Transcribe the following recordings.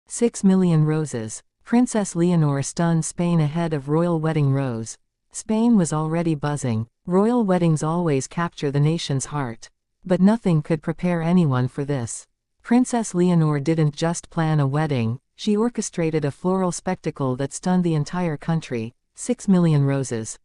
6 million roses. Princess Leonor stunned Spain ahead of royal wedding rose. Spain was already buzzing. Royal weddings always capture the nation's heart. But nothing could prepare anyone for this. Princess Leonor didn't just plan a wedding, she orchestrated a floral spectacle that stunned the entire country. 6 million roses.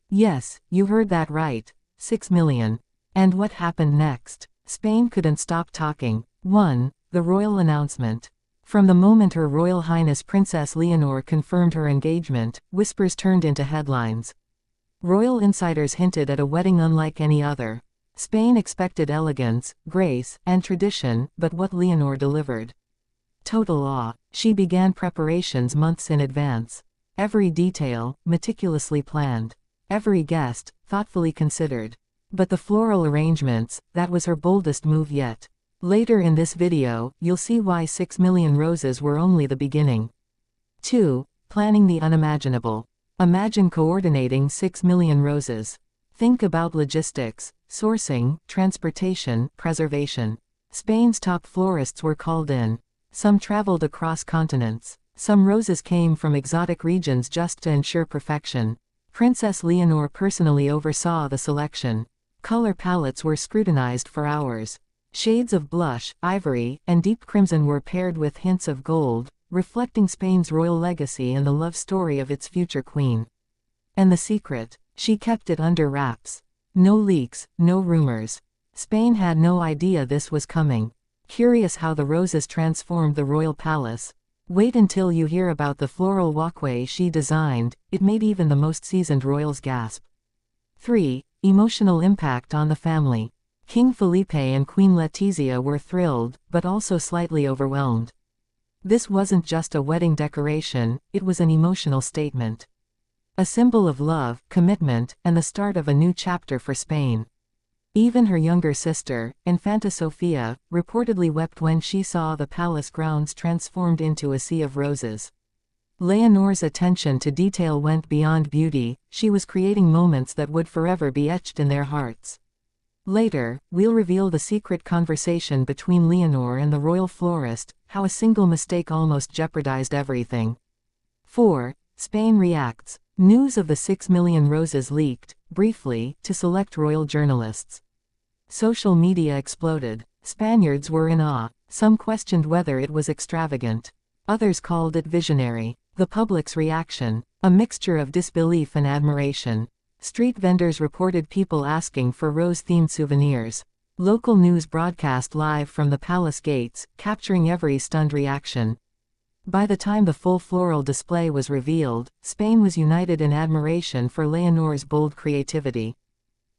Yes, you heard that right. 6 million. And what happened next? Spain couldn't stop talking. 1. The royal announcement. From the moment Her Royal Highness Princess Leonor confirmed her engagement, whispers turned into headlines. Royal insiders hinted at a wedding unlike any other. Spain expected elegance, grace, and tradition, but what Leonor delivered? Total awe. She began preparations months in advance. Every detail, meticulously planned. Every guest, thoughtfully considered. But the floral arrangements, that was her boldest move yet. Later in this video, you'll see why 6 million roses were only the beginning. 2. Planning the unimaginable. Imagine coordinating 6 million roses. Think about logistics, sourcing, transportation, preservation. Spain's top florists were called in. Some traveled across continents. Some roses came from exotic regions just to ensure perfection. Princess Leonor personally oversaw the selection. Color palettes were scrutinized for hours. Shades of blush, ivory, and deep crimson were paired with hints of gold, reflecting Spain's royal legacy and the love story of its future queen. And the secret? She kept it under wraps. No leaks, no rumors. Spain had no idea this was coming. Curious how the roses transformed the royal palace? Wait until you hear about the floral walkway she designed. It made even the most seasoned royals gasp. 3. Emotional impact on the family. King Felipe and Queen Letizia were thrilled, but also slightly overwhelmed. This wasn't just a wedding decoration, it was an emotional statement. A symbol of love, commitment, and the start of a new chapter for Spain. Even her younger sister, Infanta Sofia, reportedly wept when she saw the palace grounds transformed into a sea of roses. Leonor's attention to detail went beyond beauty, she was creating moments that would forever be etched in their hearts. Later, we'll reveal the secret conversation between Leonor and the royal florist, how a single mistake almost jeopardized everything. 4. Spain reacts. News of the 6 million roses leaked, briefly, to select royal journalists. Social media exploded. Spaniards were in awe. Some questioned whether it was extravagant. Others called it visionary. The public's reaction? A mixture of disbelief and admiration. Street vendors reported people asking for rose-themed souvenirs. Local news broadcast live from the palace gates, capturing every stunned reaction. By the time the full floral display was revealed, Spain was united in admiration for Leonor's bold creativity.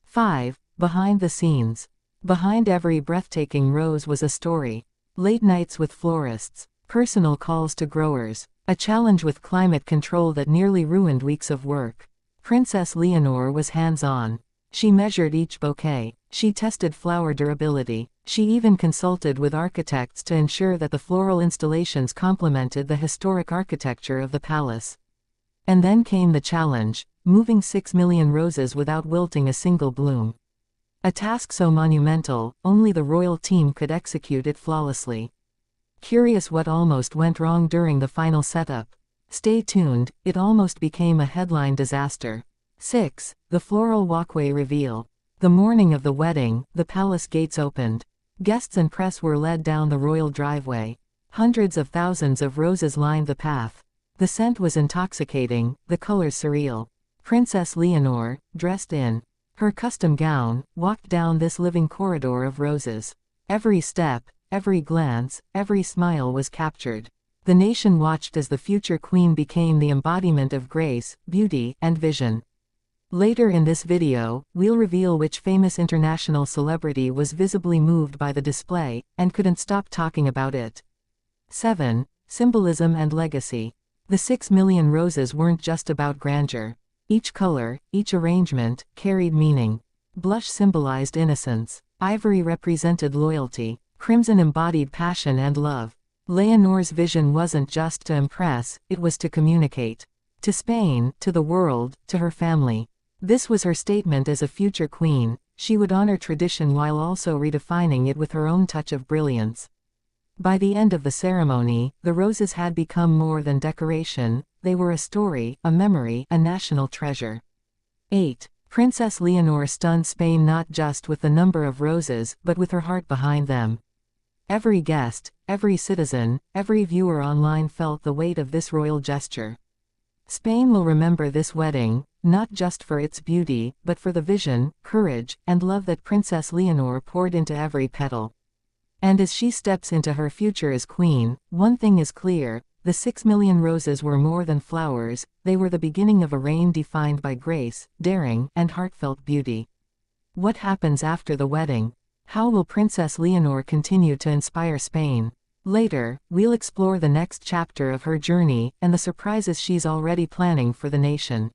5. Behind the scenes. Behind every breathtaking rose was a story. Late nights with florists. Personal calls to growers. A challenge with climate control that nearly ruined weeks of work. Princess Leonor was hands-on. She measured each bouquet. She tested flower durability. She even consulted with architects to ensure that the floral installations complemented the historic architecture of the palace. And then came the challenge, moving 6 million roses without wilting a single bloom. A task so monumental, only the royal team could execute it flawlessly. Curious what almost went wrong during the final setup? Stay tuned, it almost became a headline disaster. 6. The floral walkway reveal. The morning of the wedding, the palace gates opened. Guests and press were led down the royal driveway. Hundreds of thousands of roses lined the path. The scent was intoxicating, the colors surreal. Princess Leonor, dressed in her custom gown, walked down this living corridor of roses. Every step, every glance, every smile was captured. The nation watched as the future queen became the embodiment of grace, beauty, and vision. Later in this video, we'll reveal which famous international celebrity was visibly moved by the display, and couldn't stop talking about it. 7. Symbolism and legacy. The 6 million roses weren't just about grandeur. Each color, each arrangement, carried meaning. Blush symbolized innocence. Ivory represented loyalty. Crimson embodied passion and love. Leonor's vision wasn't just to impress, it was to communicate. To Spain, to the world, to her family. This was her statement as a future queen. She would honor tradition while also redefining it with her own touch of brilliance. By the end of the ceremony, the roses had become more than decoration, they were a story, a memory, a national treasure. 8. Princess Leonor stunned Spain not just with the number of roses, but with her heart behind them. Every guest, every citizen, every viewer online felt the weight of this royal gesture. Spain will remember this wedding, not just for its beauty, but for the vision, courage, and love that Princess Leonor poured into every petal. And as she steps into her future as queen, one thing is clear: the 6 million roses were more than flowers, they were the beginning of a reign defined by grace, daring, and heartfelt beauty. What happens after the wedding? How will Princess Leonor continue to inspire Spain? Later, we'll explore the next chapter of her journey, and the surprises she's already planning for the nation.